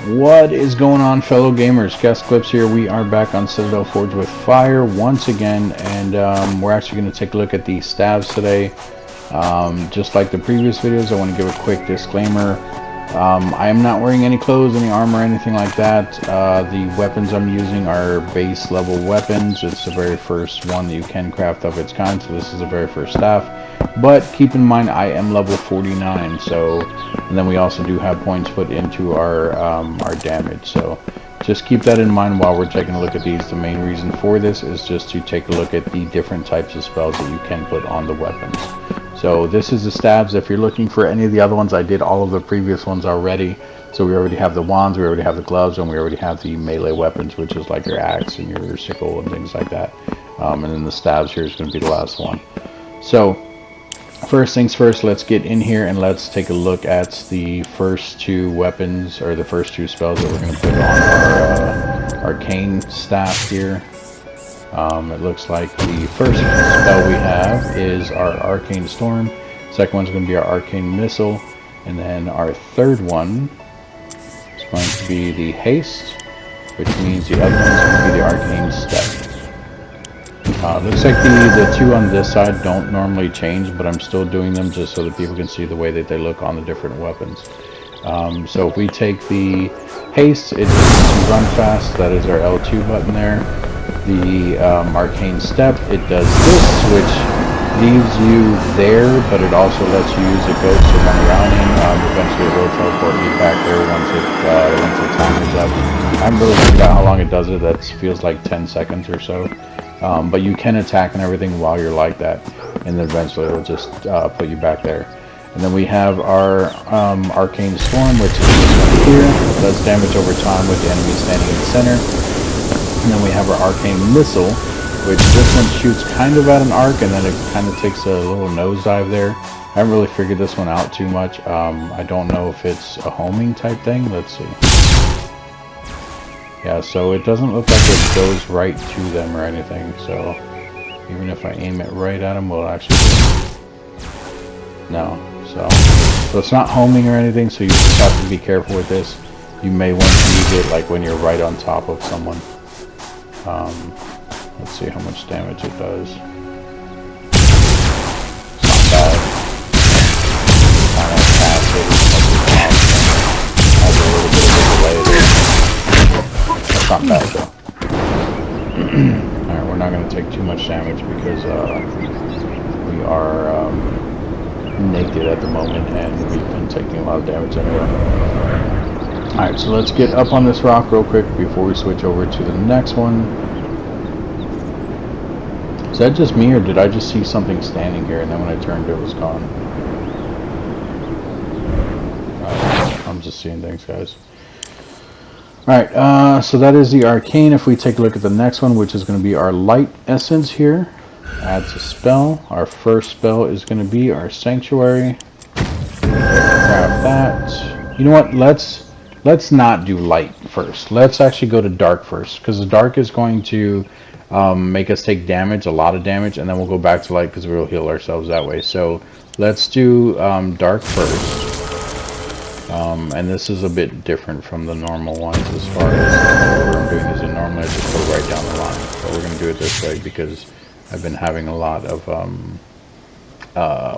What is going on, fellow gamers? ChaosEclipse here. We are back on Citadel Forge with Fire once again, and we're actually going to take a look at the Staves today. Just like the previous videos, I want to give a quick disclaimer. I am not wearing any clothes, any armor, anything like that. The weapons I'm using are base level weapons. It's the very first one that you can craft of its kind, so this is the very first staff. But keep in mind, I am level 49, so, and then we also do have points put into our damage. So just keep that in mind while we're taking a look at these. The main reason for this is just to take a look at the different types of spells that you can put on the weapons. So this is the Staves. If you're looking for any of the other ones, I did all of the previous ones already. So we already have the wands, we already have the gloves, and we already have the melee weapons, which is like your axe and your sickle and things like that. And then the Staves here is going to be the last one. So first things first, let's get in here and let's take a look at the first two weapons, or the first two spells that we're going to put on our arcane staff here. It looks like the first spell we have is our Arcane Storm. Second one's going to be our Arcane Missile. And then our third one is going to be the Haste, which means the other one's going to be the Arcane Step. Looks like the two on this side don't normally change, but I'm still doing them just so that people can see the way that they look on the different weapons. So if we take the Haste, it's to run fast. That is our L2 button there. The Arcane Step, it does this, which leaves you there, but it also lets you use a ghost to run around in. Eventually it will teleport you back there once the timer's up. I haven't really figured out how long it does it. That feels like 10 seconds or so. But you can attack and everything while you're like that, and then eventually it'll just put you back there. And then we have our Arcane Storm, which is here. It does damage over time with the enemy standing in the center. And then we have our Arcane Missile, which this one shoots kind of at an arc, and then it kind of takes a little nosedive there. I haven't really figured this one out too much. I don't know if it's a homing type thing. Let's see. Yeah, so it doesn't look like it goes right to them or anything. So even if I aim it right at them, will it actually do? No. So it's not homing or anything, so you just have to be careful with this. You may want to use it like when you're right on top of someone. Let's see how much damage it does. It's not bad. Kind of passive. Has a little bit of a delay there. That's not bad though. Alright, we're not going to take too much damage because we are naked at the moment and we've been taking a lot of damage anyway. Alright, so let's get up on this rock real quick before we switch over to the next one. Is that just me, or did I just see something standing here and then when I turned it was gone? I'm just seeing things, guys. Alright, so that is the Arcane. If we take a look at the next one, which is going to be our Light Essence here. Adds a spell. Our first spell is going to be our Sanctuary. Grab that. You know what, let's not do light first. Let's actually go to dark first, because the dark is going to make us take damage, a lot of damage, and then we'll go back to light because we'll heal ourselves that way. So let's do dark first. And this is a bit different from the normal ones as far as what I'm doing. Is it normally I just go right down the line, but we're going to do it this way because I've been having a lot of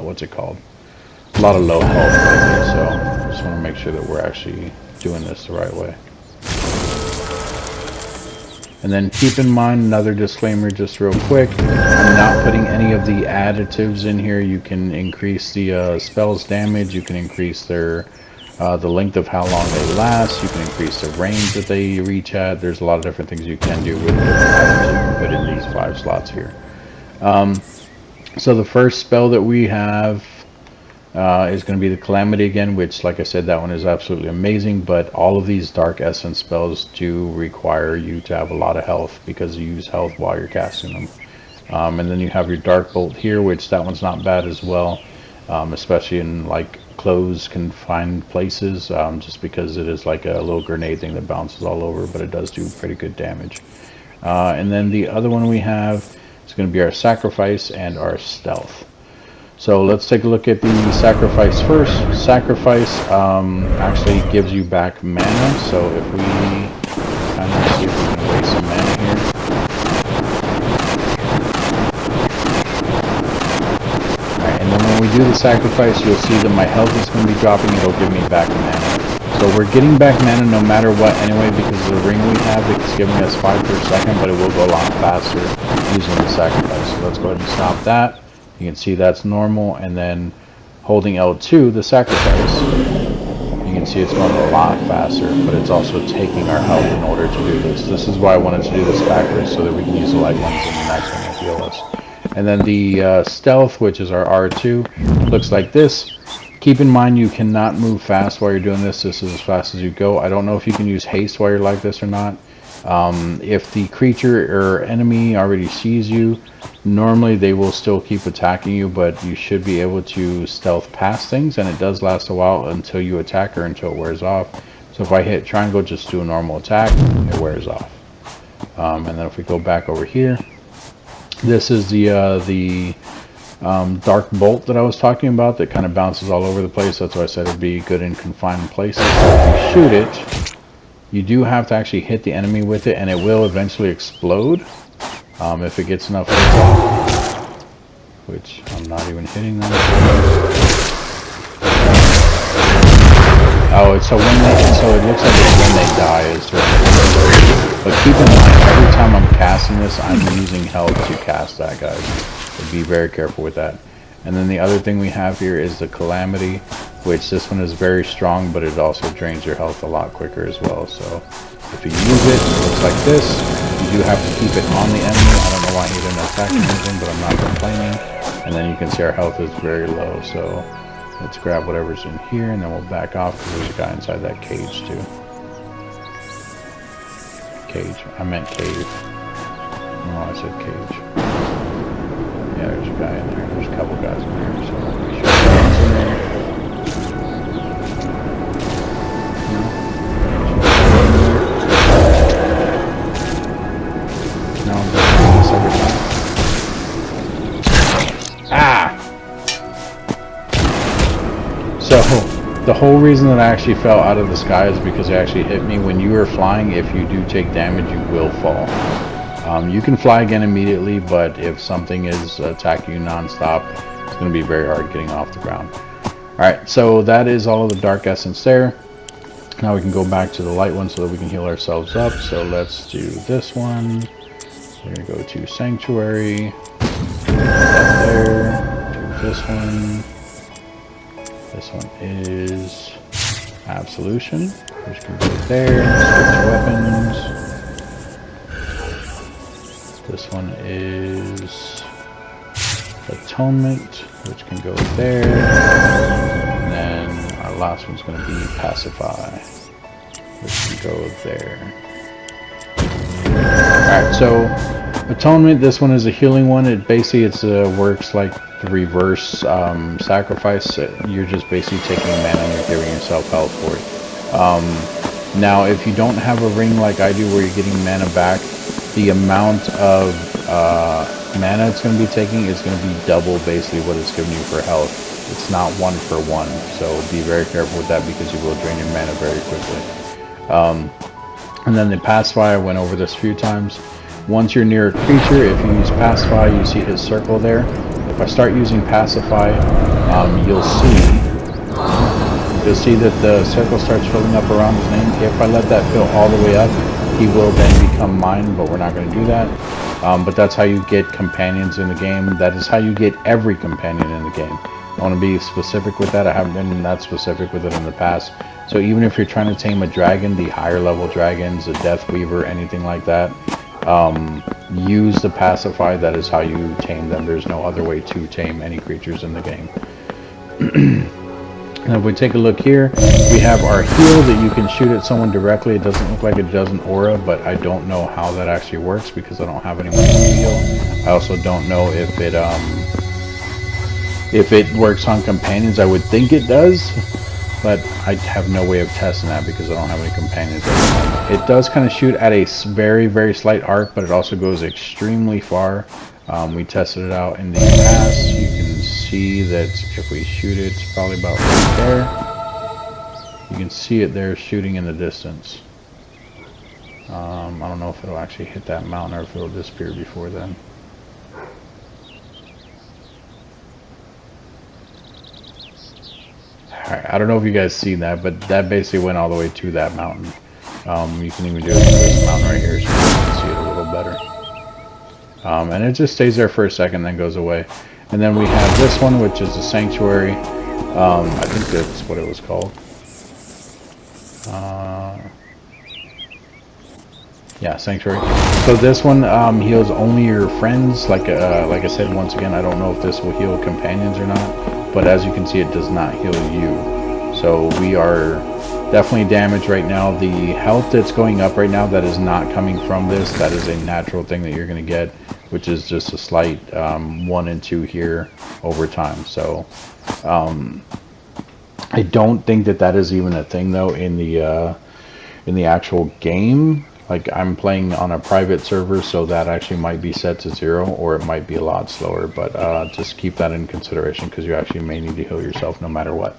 what's it called? A lot of low health lately, so I just want to make sure that we're actually doing this the right way. And then keep in mind, another disclaimer just real quick, I'm not putting any of the additives in here. You can increase the spell's damage, you can increase their the length of how long they last, you can increase the range that they reach at. There's a lot of different things you can do with different items you can put in these 5 slots here. So the first spell that we have is going to be the Calamity again, which, like I said, that one is absolutely amazing, but all of these Dark Essence spells do require you to have a lot of health because you use health while you're casting them. And then you have your Dark Bolt here, which that one's not bad as well, especially in like closed confined places, just because it is like a little grenade thing that bounces all over, but it does do pretty good damage. And then the other one we have is going to be our Sacrifice and our Stealth. So let's take a look at the sacrifice first. Sacrifice actually gives you back mana. So if we kind of see if we can waste some mana here. Alright, and then when we do the sacrifice, you'll see that my health is going to be dropping. It'll give me back mana. So we're getting back mana no matter what anyway, because of the ring we have. It's giving us 5 per second, but it will go a lot faster using the sacrifice. So let's go ahead and stop that. You can see that's normal, and then holding L2, the sacrifice, you can see it's going a lot faster, but it's also taking our health in order to do this. This is why I wanted to do this backwards, so that we can use the light ones in the next one to heal us. And then the stealth, which is our R2, looks like this. Keep in mind you cannot move fast while you're doing this. This is as fast as you go. I don't know if you can use haste while you're like this or not. If the creature or enemy already sees you, normally they will still keep attacking you, but you should be able to stealth past things, and it does last a while until you attack or until it wears off. So if I hit triangle, just do a normal attack, it wears off. And then if we go back over here, this is the dark bolt that I was talking about that kind of bounces all over the place. That's why I said it'd be good in confined places. So if you shoot it, you do have to actually hit the enemy with it, and it will eventually explode if it gets enough hits off, which I'm not even hitting them. Oh, it's so when they, so it looks like it's when they die is when they explode. But keep in mind, every time I'm casting this, I'm using health to cast that, guys. So be very careful with that. And then the other thing we have here is the Calamity, which this one is very strong, but it also drains your health a lot quicker as well. So if you use it, it looks like this. You do have to keep it on the enemy. I don't know why he didn't attack anything, but I'm not complaining. And then you can see our health is very low. So let's grab whatever's in here, and then we'll back off because there's a guy inside that cage too. Cage. I meant cave. No, I said cage. Yeah, there's a guy in there. There's a couple guys in there, so be sure that's in there. No, I'm just doing this every time. Ah! So, the whole reason that I actually fell out of the sky is because it actually hit me. When you are flying, if you do take damage, you will fall. You can fly again immediately, but if something is attacking you non-stop, it's going to be very hard getting off the ground. Alright, so that is all of the dark essence there. Now we can go back to the light one so that we can heal ourselves up. So let's do this one. We're going to go to Sanctuary. There. Do this one. This one is Absolution, which can go there. Switch weapons. This one is Atonement, which can go there. And then our last one's going to be Pacify, which can go there. Alright, so Atonement, this one is a healing one. It basically works like the reverse sacrifice. You're just basically taking mana and you're giving yourself health for it. Now, if you don't have a ring like I do where you're getting mana back, the amount of mana it's going to be taking is going to be double basically what it's giving you for health. It's not 1 for 1, so be very careful with that because you will drain your mana very quickly. And then the Pacify, I went over this a few times. Once you're near a creature, if you use Pacify, you see his circle there. If I start using Pacify, you'll see that the circle starts filling up around his name. If I let that fill all the way up, he will then become mine, but we're not going to do that. But that's how you get companions in the game. That is how you get every companion in the game. I want to be specific with that. I haven't been that specific with it in the past. So even if you're trying to tame a dragon, the higher level dragons, a Death Weaver, anything like that, use the Pacify. That is how you tame them. There's no other way to tame any creatures in the game. Now if we take a look here, we have our heal that you can shoot at someone directly. It doesn't look like it does an aura, but I don't know how that actually works because I don't have anyone to heal. I also don't know if it works on companions. I would think it does, but I have no way of testing that because I don't have any companions at the moment. It does kind of shoot at a very, very slight arc, but it also goes extremely far. We tested it out in the past. You can see that if we shoot it, it's probably about right there. You can see it there shooting in the distance. I don't know if it'll actually hit that mountain or if it'll disappear before then. Alright, I don't know if you guys seen that, but that basically went all the way to that mountain. You can even do it to this mountain right here so you can see it a little better. And it just stays there for a second, then goes away. And then we have this one, which is a sanctuary. I think that's what it was called. Yeah, sanctuary. So this one heals only your friends. Like I said, once again, I don't know if this will heal companions or not, but as you can see, it does not heal you. So we are definitely damaged right now. The health that's going up right now, that is not coming from this. That is a natural thing that you're going to get, which is just a slight 1 and 2 here over time. So I don't think that is even a thing though in the actual game. Like, I'm playing on a private server, so that actually might be set to 0, or it might be a lot slower, but just keep that in consideration because you actually may need to heal yourself no matter what.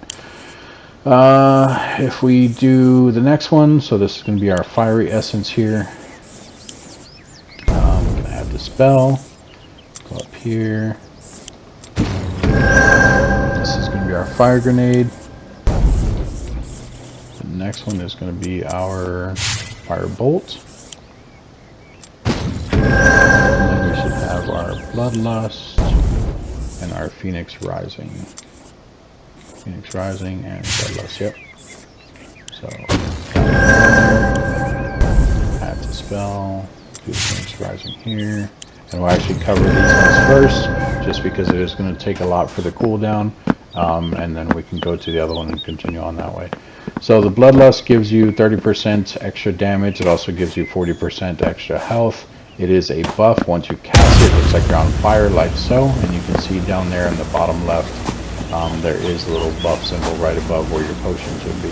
If we do the next one, so this is going to be our fiery essence here. I'm going to have the spell, go up here. This is going to be our fire grenade. The next one is going to be our fire bolt. And then we should have our bloodlust and our phoenix rising. Phoenix rising and bloodlust, yep. So add the spell, do the phoenix rising here. And we'll actually cover these ones first, just because it is going to take a lot for the cooldown. And then we can go to the other one and continue on that way. So the bloodlust gives you 30% extra damage. It also gives you 40% extra health. It is a buff. Once you cast it, it looks like you're on fire, like so. And you can see down there in the bottom left, there is a little buff symbol right above where your potions would be.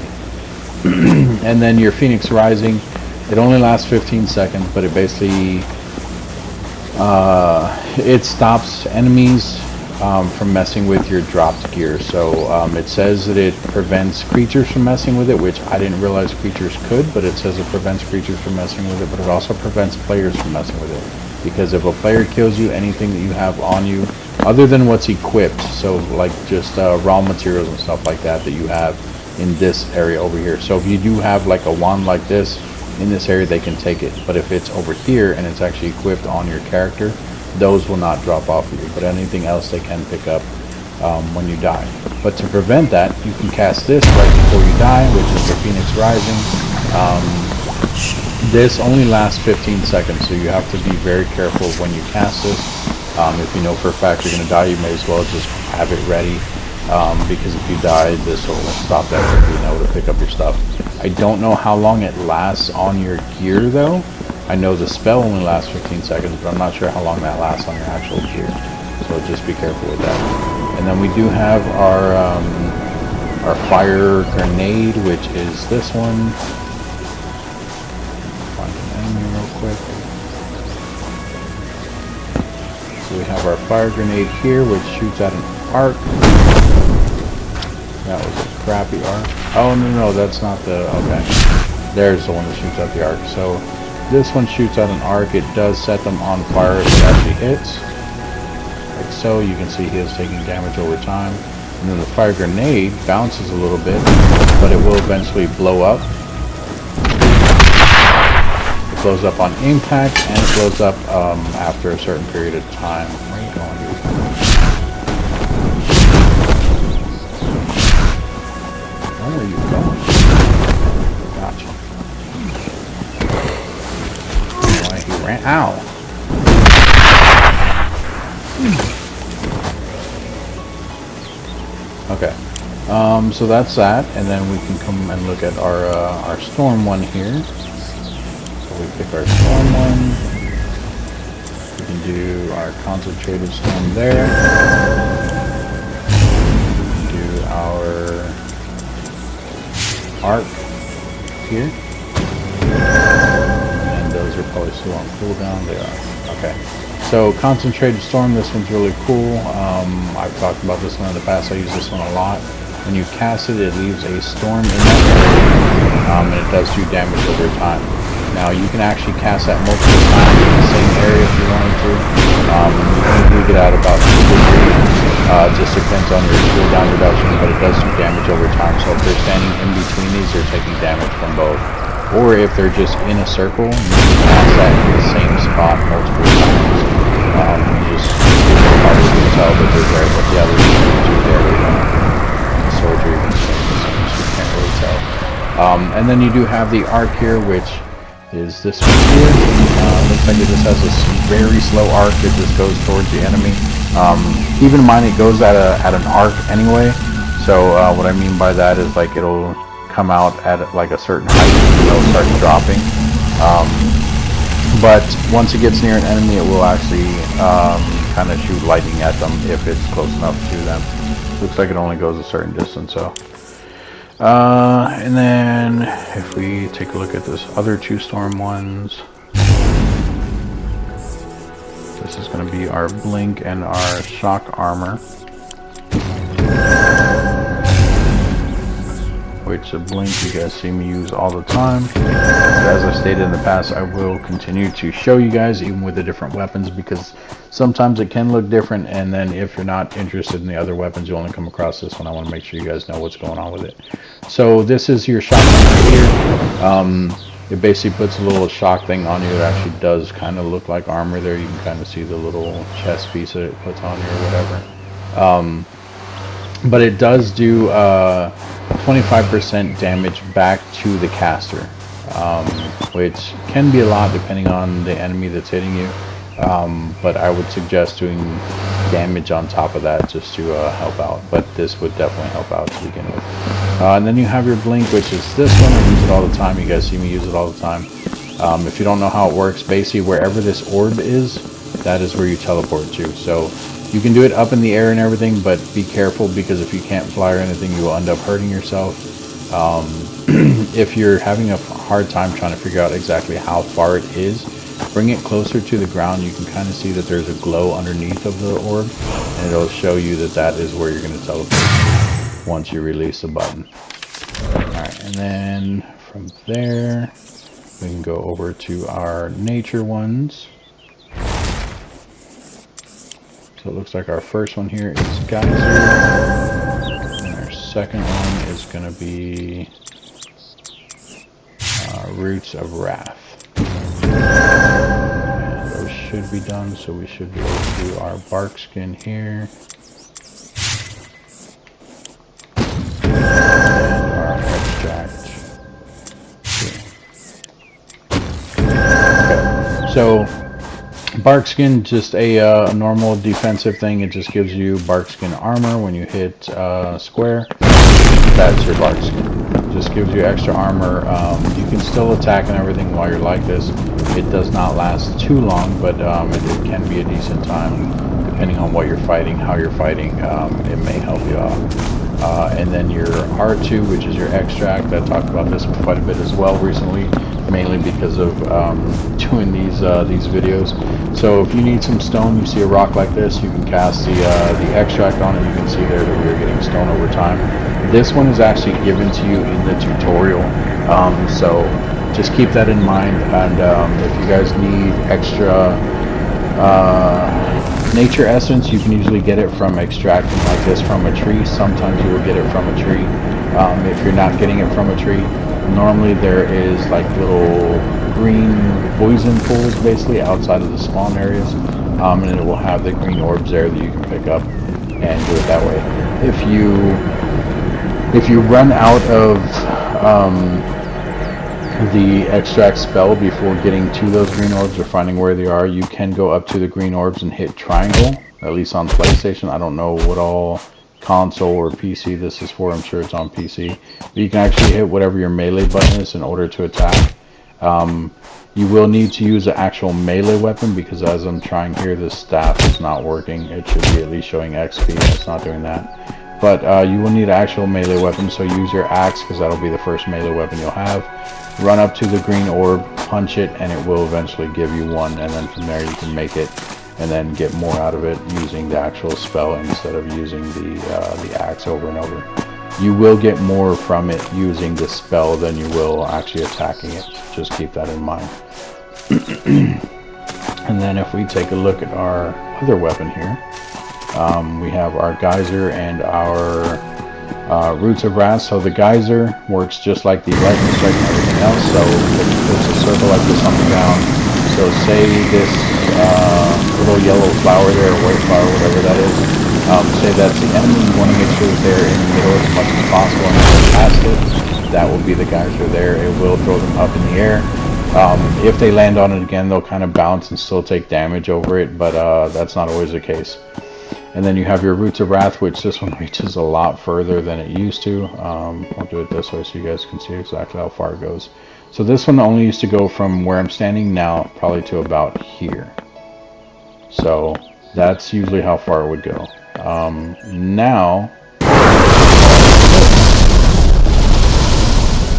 And then your Phoenix Rising, it only lasts 15 seconds, but it basically it stops enemies from messing with your dropped gear. So it says that it prevents creatures from messing with it, which I didn't realize creatures could, but it says it prevents creatures from messing with it, but it also prevents players from messing with it. Because if a player kills you, anything that you have on you, other than what's equipped, so like just raw materials and stuff like that you have in this area over here. So if you do have like a wand like this in this area, they can take it. But if it's over here and it's actually equipped on your character, those will not drop off of you, but anything else they can pick up when you die. But to prevent that, you can cast this right before you die, which is the Phoenix Rising. This only lasts 15 seconds, so you have to be very careful when you cast this. If you know for a fact you're going to die, you may as well just have it ready, because if you die, this will stop that from being able to pick up your stuff. I don't know how long it lasts on your gear though. I know the spell only lasts 15 seconds, but I'm not sure how long that lasts on your actual gear. So just be careful with that. And then we do have our fire grenade, which is this one. Find an enemy real quick. So we have our fire grenade here, which shoots at an arc. That was a crappy arc. Oh, no, that's not the... Okay. There's the one that shoots at the arc. So this one shoots at an arc. It does set them on fire if it actually hits. Like so. You can see he is taking damage over time. And then the fire grenade bounces a little bit, but it will eventually blow up. It blows up on impact, and it blows up after a certain period of time. Where are you going, dude? Where are you going? Gotcha. Why he ran? Ow! Okay. So that's that, and then we can come and look at our storm one here. So we pick our storm one. We can do our concentrated storm there. Do our arc here. And those are probably still on cooldown. They are. Okay. So Concentrated Storm, this one's really cool. I've talked about this one in the past. I use this one a lot. When you cast it, it leaves a storm in that area, and it does do damage over time. Now you can actually cast that multiple times in the same area if you wanted to. You can get out about 2 to 3. Just depends on your cooldown reduction, but it does do damage over time. So if they're standing in between these, they're taking damage from both. Or if they're just in a circle, you can cast that in the same spot multiple times. It's hard to tell that they're there, but yeah, there's 2 there. The swords are even staying the same, so you can't really tell. And then you do have the arc here, which is this one here. Looks like it just has a very slow arc. It just goes towards the enemy. Keep in mind it goes at an arc anyway. So what I mean by that is like it'll come out at like a certain height and it'll start dropping. But once it gets near an enemy, it will actually kind of shoot lightning at them if it's close enough to them. Looks like it only goes a certain distance, so. And then if we take a look at this other 2 storm ones, this is going to be our blink and our shock armor, which the blink you guys see me use all the time. As I stated in the past, I will continue to show you guys even with the different weapons, because sometimes it can look different, and then if you're not interested in the other weapons, you only come across this one. I want to make sure you guys know what's going on with it. So this is your shock right here. It basically puts a little shock thing on you. It actually does kind of look like armor there. You can kind of see the little chest piece that it puts on you or whatever. But it does do 25% damage back to the caster, which can be a lot depending on the enemy that's hitting you. But I would suggest doing damage on top of that just to help out. But this would definitely help out to begin with. And then you have your blink, which is this one. I use it all the time. You guys see me use it all the time. If you don't know how it works, basically wherever this orb is, that is where you teleport to. So you can do it up in the air and everything, but be careful, because if you can't fly or anything, you will end up hurting yourself. If you're having a hard time trying to figure out exactly how far it is, bring it closer to the ground. You can kind of see that there's a glow underneath of the orb, and it'll show you that that is where you're going to teleport once you release the button. Alright, and then from there, we can go over to our nature ones. So it looks like our first one here is Geyser, and our second one is going to be Roots of Wrath. And those should be done, so we should be able to do our bark skin here. And our extract here. Okay, so bark skin, just a normal defensive thing. It just gives you bark skin armor when you hit square. That's your bark skin. Just gives you extra armor. You can still attack and everything while you're like this. It does not last too long, but it can be a decent time depending on what you're fighting, how you're fighting. It may help you out. And then your R2, which is your extract. I talked about this quite a bit as well recently, mainly because of doing these videos. So if you need some stone, you see a rock like this, you can cast the extract on it. You can see there that we are getting stone over time. This one is actually given to you in the tutorial, so just keep that in mind. And if you guys need extra nature essence, you can usually get it from extracting like this from a tree. Sometimes you will get it from a tree. If you're not getting it from a tree, normally there is like little green poison pools basically outside of the spawn areas, and it will have the green orbs there that you can pick up and do it that way. If you run out of the extract spell before getting to those green orbs or finding where they are, you can go up to the green orbs and hit triangle, at least on PlayStation. I don't know what all console or PC this is for. I'm sure it's on PC. But you can actually hit whatever your melee button is in order to attack. You will need to use an actual melee weapon, because as I'm trying here, this staff is not working. It should be at least showing XP. It's not doing that. But you will need an actual melee weapon, so use your axe, because that'll be the first melee weapon you'll have. Run up to the green orb, punch it, and it will eventually give you one, and then from there you can make it and then get more out of it using the actual spell instead of using the axe over and over. You will get more from it using the spell than you will actually attacking it. Just keep that in mind. And then if we take a look at our other weapon here, we have our geyser and our Roots of Wrath. So the geyser works just like the lightning strike and everything else. So it's a circle like this on the ground. So say this little yellow flower there, or white flower, whatever that is, say that's the enemy. You want to make sure that they're in the middle as much as possible and go past it. That will be the geyser there. It will throw them up in the air. If they land on it again, they'll kind of bounce and still take damage over it, but that's not always the case. And then you have your Roots of Wrath, which this one reaches a lot further than it used to. I'll do it this way so you guys can see exactly how far it goes. So this one only used to go from where I'm standing now probably to about here. So that's usually how far it would go. Now,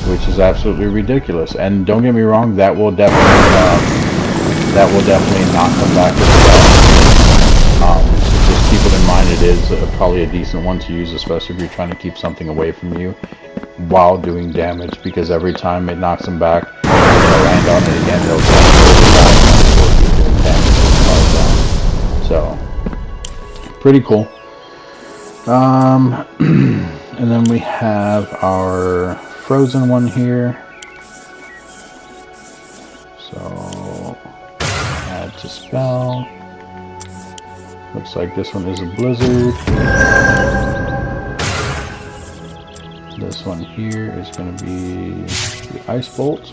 which is absolutely ridiculous. And don't get me wrong, that will definitely not come back as well. So just keep it in mind. It is probably a decent one to use, especially if you're trying to keep something away from you while doing damage, because every time it knocks them back, they'll land on it again, they'll keep doing damage as far as that. So pretty cool. And then we have our frozen one here. So add to spell. Looks like this one is a blizzard. This one here is going to be the ice bolt.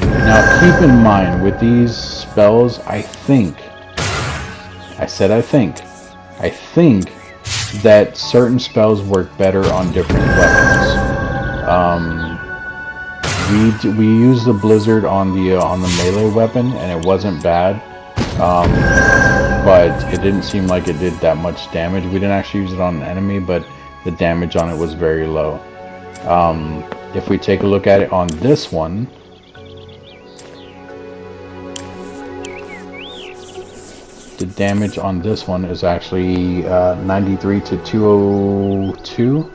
Now keep in mind with these spells, I think that certain spells work better on different weapons. We used the blizzard on the melee weapon, and it wasn't bad, but it didn't seem like it did that much damage. We didn't actually use it on an enemy, but the damage on it was very low. If we take a look at it on this one, the damage on this one is actually 93 to 202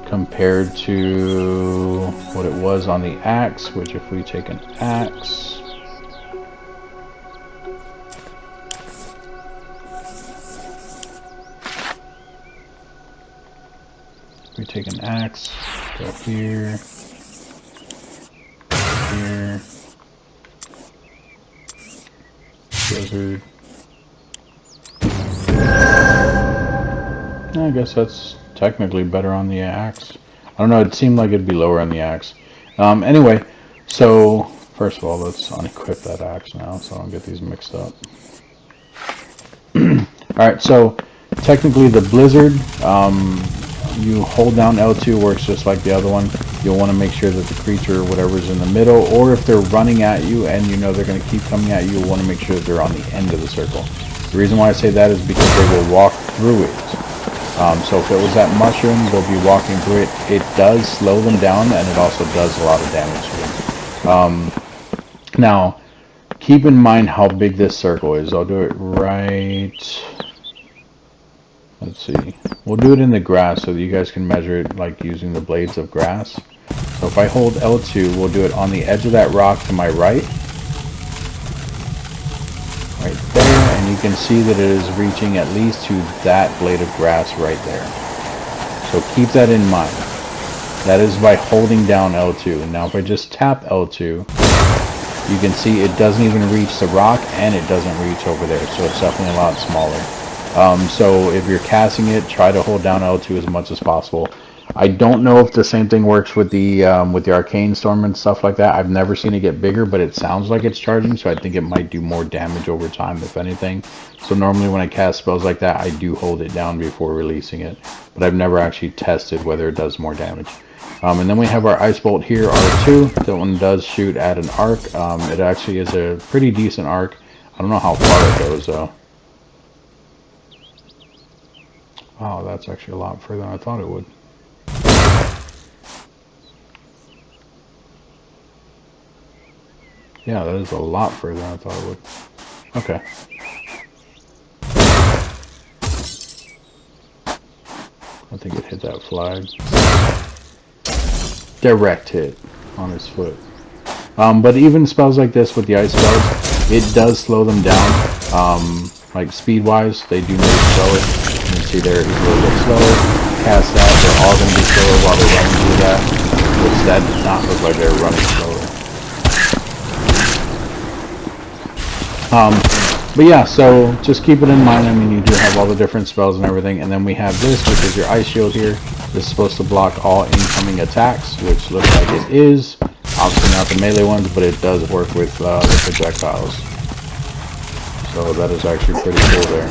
compared to what it was on the axe, which if we take an axe, go here, here, blizzard. I guess that's technically better on the axe. I don't know, it seemed like it'd be lower on the axe. Anyway, so first of all, let's unequip that axe now so I don't get these mixed up. Alright, so technically the blizzard, you hold down L2, works just like the other one. You'll want to make sure that the creature or whatever is in the middle, or if they're running at you and you know they're going to keep coming at you, you'll want to make sure that they're on the end of the circle. The reason why I say that is because they will walk through it. So if it was that mushroom, they'll be walking through it. It does slow them down, and it also does a lot of damage to them. Now, keep in mind how big this circle is. I'll do it right... Let's see. We'll do it in the grass so that you guys can measure it like using the blades of grass. So if I hold L2, we'll do it on the edge of that rock to my right. Right there, and you can see that it is reaching at least to that blade of grass right there. So keep that in mind. That is by holding down L2. Now if I just tap L2, you can see it doesn't even reach the rock, and it doesn't reach over there, so it's definitely a lot smaller. So if you're casting it, try to hold down L2 as much as possible. I don't know if the same thing works with the Arcane Storm and stuff like that. I've never seen it get bigger, but it sounds like it's charging, so I think it might do more damage over time, if anything. So normally when I cast spells like that, I do hold it down before releasing it, but I've never actually tested whether it does more damage. And then we have our Ice Bolt here, R2. That one does shoot at an arc. It actually is a pretty decent arc. I don't know how far it goes, though. Oh, that's actually a lot further than I thought it would. Yeah, that is a lot further than I thought it would. Okay. I think it hit that flag. Direct hit on his foot. But even spells like this with the ice spells, it does slow them down. Like speed-wise, they do move slower. You can see there, he's a little bit slower. Cast that, they're all going to be slower while they're running through that. Which that does not look like they're running slower. But yeah, so just keep it in mind. I mean, you do have all the different spells and everything. And then we have this, which is your ice shield here. This is supposed to block all incoming attacks, which looks like it is. Obviously not the melee ones, but it does work with the projectiles. So that is actually pretty cool there.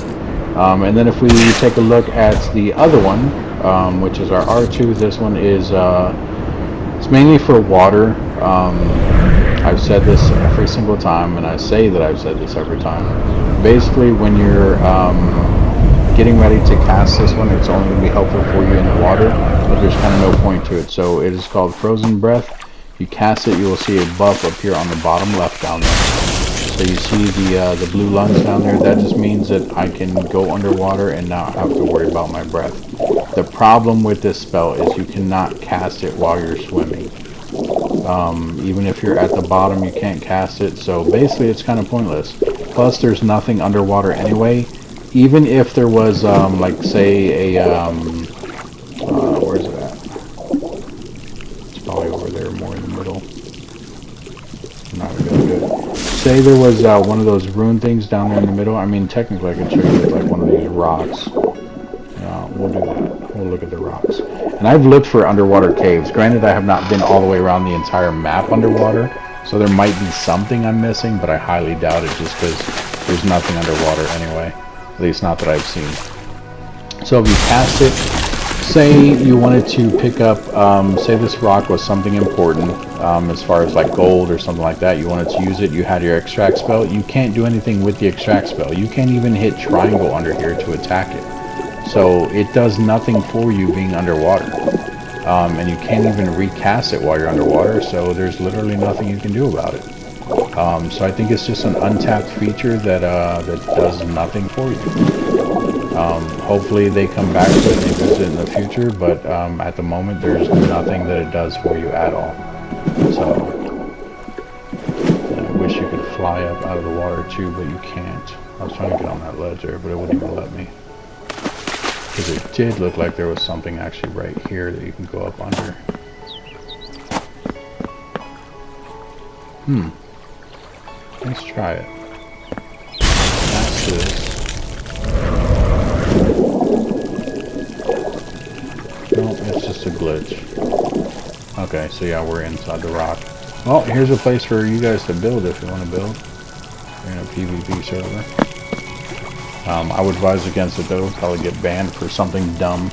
And then if we take a look at the other one, which is our R2, this one is it's mainly for water. I've said this every single time, and I say that I've said this every time. Basically, when you're getting ready to cast this one, it's only going to be helpful for you in the water, but there's kind of no point to it. So it is called Frozen Breath. You cast it, you will see a buff appear on the bottom left down there. So you see the blue lungs down there. That just means that I can go underwater and not have to worry about my breath. The problem with this spell is you cannot cast it while you're swimming. Even if you're at the bottom, you can't cast it, so basically it's kind of pointless. Plus there's nothing underwater anyway. Even if there was like say a where's it at? It's probably over there, more in the middle. Not really good. Say there was one of those rune things down there in the middle. I mean, technically I could show you like one of these rocks. We'll do that. We'll look at the rocks. And I've looked for underwater caves. Granted, I have not been all the way around the entire map underwater, so there might be something I'm missing, but I highly doubt it just because there's nothing underwater anyway. At least not that I've seen. So if you cast it, say you wanted to pick up, say this rock was something important, as far as like gold or something like that, you wanted to use it, you had your extract spell, you can't do anything with the extract spell. You can't even hit triangle under here to attack it. So it does nothing for you being underwater. And you can't even recast it while you're underwater, so there's literally nothing you can do about it. So I think it's just an untapped feature that that does nothing for you. Hopefully they come back to it and they visit it in the future, but at the moment there's nothing that it does for you at all. So I wish you could fly up out of the water too, but you can't. I was trying to get on that ledge there, but it wouldn't even let me. Because it did look like there was something actually right here that you can go up under. Let's try it. That's this. No, it's just a glitch. Okay, so yeah, we're inside the rock. Well, here's a place for you guys to build if you want to build. You're in a PvP server. I would advise against it though, probably get banned for something dumb.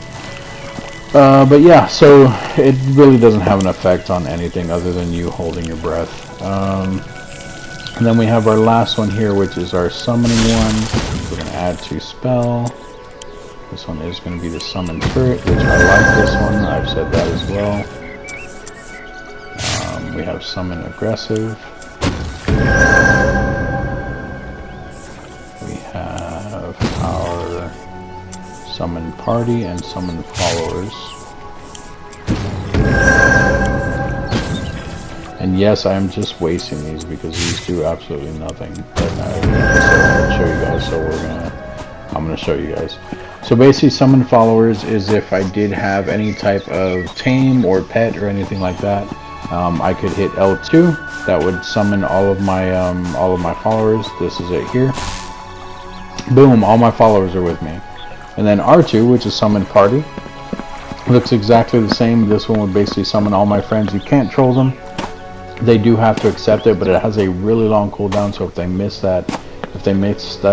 But yeah, so it really doesn't have an effect on anything other than you holding your breath. And then we have our last one here, which is our summoning one. We're going to add to spell. This one is going to be the summon turret, which I like this one. I've said that as well. We have summon aggressive. Our summon party and summon followers. And yes, I am just wasting these because these do absolutely nothing. But I want to show you guys, so I'm gonna show you guys. So basically, summon followers is if I did have any type of tame or pet or anything like that, I could hit L2. That would summon all of my followers. This is it here. Boom, all my followers are with me. And then R2, which is summon party, looks exactly the same. This one would basically summon all my friends. You can't troll them. They do have to accept it, but it has a really long cooldown, so if they miss that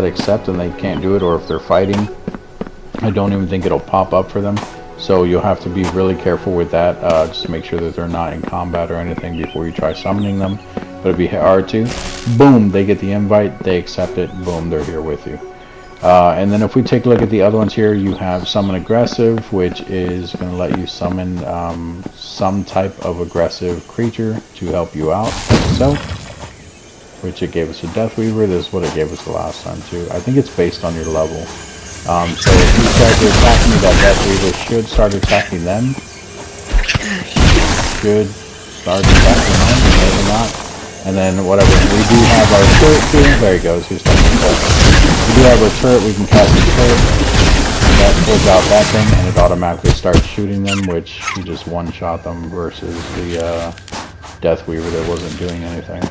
accept and they can't do it, or if they're fighting, I don't even think it'll pop up for them. So you'll have to be really careful with that, just to make sure that they're not in combat or anything before you try summoning them. But if you hit R2, boom, they get the invite, they accept it, boom, they're here with you. And then if we take a look at the other ones here, you have summon aggressive, which is going to let you summon some type of aggressive creature to help you out. So which it gave us a Death Weaver. This is what it gave us the last time too. I think it's based on your level. So if these guys are attacking me, that Death Weaver should start attacking them. Should start attacking them, maybe not. And then whatever, we do have our turret here. There he goes, he's starting to attack. We do have our turret, we can cast the turret. That pulls out that thing, and it automatically starts shooting them, which he just one-shot them versus the Death Weaver that wasn't doing anything.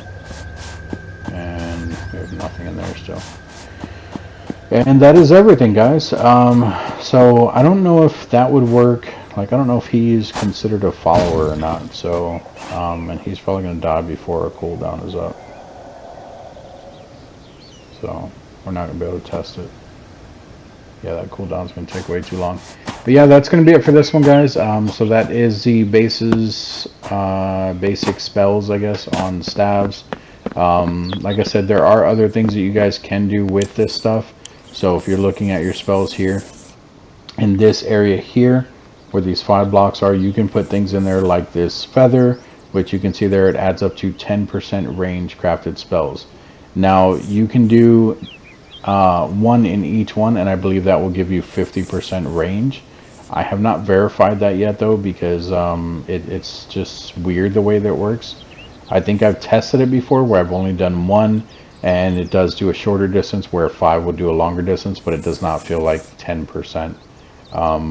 And there's nothing in there still. And that is everything, guys. So I don't know if that would work. Like, I don't know if he's considered a follower or not. So, and he's probably going to die before our cooldown is up. So, we're not going to be able to test it. Yeah, that cooldown's going to take way too long. But yeah, that's going to be it for this one, guys. So that is the bases, basic spells, I guess, on Staves. Like I said, there are other things that you guys can do with this stuff. So if you're looking at your spells here, in this area here, where these 5 blocks are, you can put things in there like this feather, which you can see there, it adds up to 10% range crafted spells. Now, you can do one in each one, and I believe that will give you 50% range. I have not verified that yet, though, because it's just weird the way that it works. I think I've tested it before where I've only done one, and it does do a shorter distance, where 5 will do a longer distance, but it does not feel like 10%.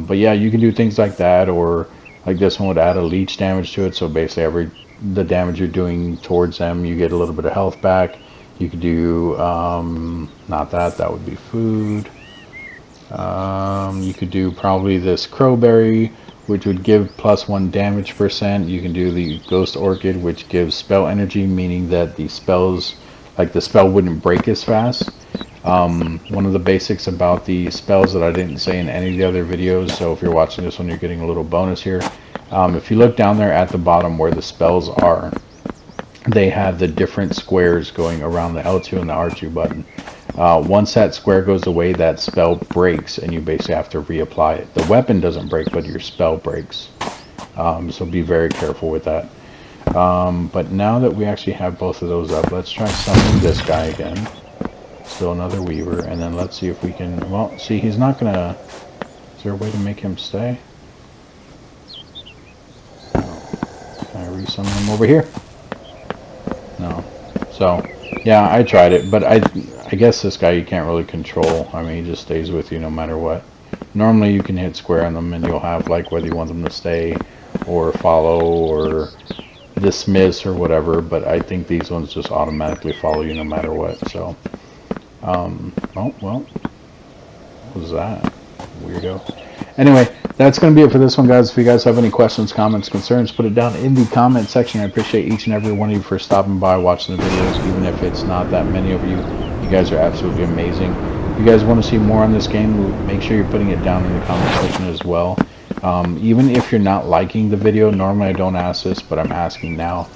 But yeah, you can do things like that, or like this one would add a leech damage to it, so basically the damage you're doing towards them, you get a little bit of health back. You could do, not that would be food. You could do probably this crowberry, which would give +1 damage percent. You can do the ghost orchid, which gives spell energy, meaning that the spells, like the spell wouldn't break as fast. One of the basics about the spells that I didn't say in any of the other videos, so if you're watching this one, you're getting a little bonus here. If you look down there at the bottom where the spells are, they have the different squares going around the L2 and the R2 button. Once that square goes away, that spell breaks, and you basically have to reapply it. The weapon doesn't break, but your spell breaks. So be very careful with that. But now that we actually have both of those up, let's try summoning this guy again. Still another Weaver, and then let's see if we can... Well, see, he's not gonna... Is there a way to make him stay? No. Can I resummon him over here? No. So, yeah, I tried it, but I guess this guy you can't really control. I mean, he just stays with you no matter what. Normally you can hit square on them, and you'll have, like, whether you want them to stay, or follow, or dismiss, or whatever, but I think these ones just automatically follow you no matter what, so... oh, well, what was that? Weirdo. Anyway, that's going to be it for this one, guys. If you guys have any questions, comments, concerns, put it down in the comment section. I appreciate each and every one of you for stopping by, watching the videos, even if it's not that many of you. You guys are absolutely amazing. If you guys want to see more on this game, make sure you're putting it down in the comment section as well. Even if you're not liking the video, normally I don't ask this, but I'm asking now.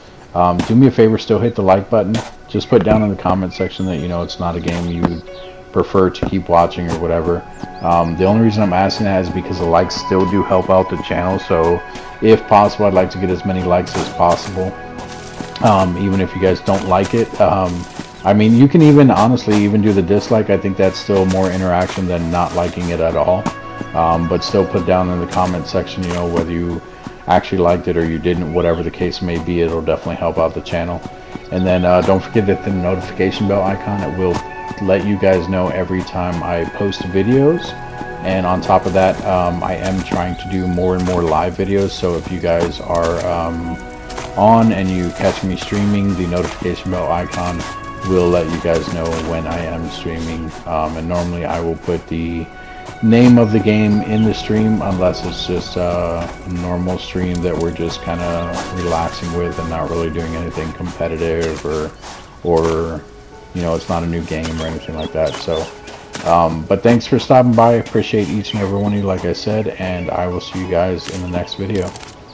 Do me a favor, still hit the like button. Just put down in the comment section that, you know, it's not a game you would prefer to keep watching or whatever. The only reason I'm asking that is because the likes still do help out the channel, so if possible, I'd like to get as many likes as possible, even if you guys don't like it. I mean, you can even, honestly, even do the dislike. I think that's still more interaction than not liking it at all. But still put down in the comment section, you know, whether you actually liked it or you didn't, whatever the case may be. It'll definitely help out the channel. And then don't forget that the notification bell icon, it will let you guys know every time I post videos. And on top of that, I am trying to do more and more live videos, so if you guys are on and you catch me streaming, the notification bell icon will let you guys know when I am streaming. And normally I will put the name of the game in the stream, unless it's just a normal stream that we're just kind of relaxing with and not really doing anything competitive, or you know, it's not a new game or anything like that. So but thanks for stopping by. I appreciate each and every one of you, like I said, and I will see you guys in the next video.